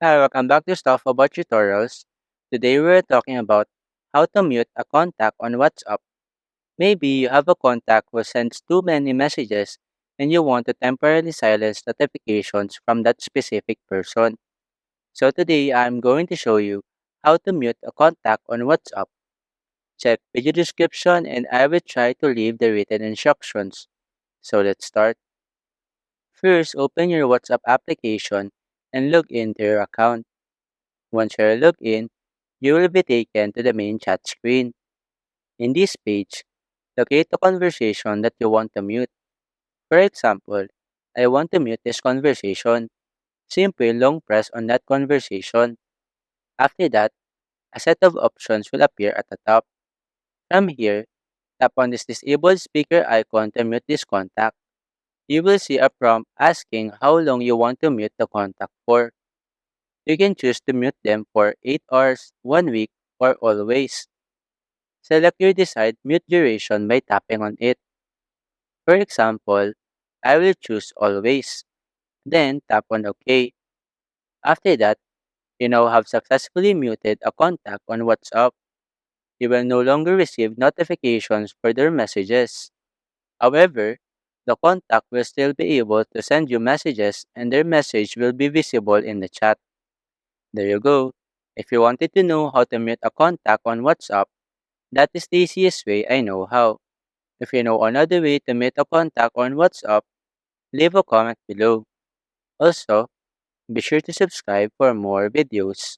Hi, welcome back to Stuff About Tutorials. Today we're talking about how to mute a contact on WhatsApp. Maybe you have a contact who sends too many messages and you want to temporarily silence notifications from that specific person. So today I'm going to show you how to mute a contact on WhatsApp. Check video description and I will try to leave the written instructions. So let's start. First, open your WhatsApp application and log into your account. Once you're logged in, you will be taken to the main chat screen. In this page, locate the conversation that you want to mute. For example, I want to mute this conversation. Simply long press on that conversation. After that, a set of options will appear at the top. From here, tap on this disabled speaker icon to mute this contact. You will see a prompt asking how long you want to mute the contact for. You can choose to mute them for 8 hours, 1 week, or always. Select your desired mute duration by tapping on it. For example, I will choose always. Then tap on OK. After that, you now have successfully muted a contact on WhatsApp. You will no longer receive notifications for their messages. However, the contact will still be able to send you messages and their message will be visible in the chat. There you go. If you wanted to know how to mute a contact on WhatsApp, that is the easiest way I know how. If you know another way to meet a contact on WhatsApp, leave a comment below. Also, be sure to subscribe for more videos.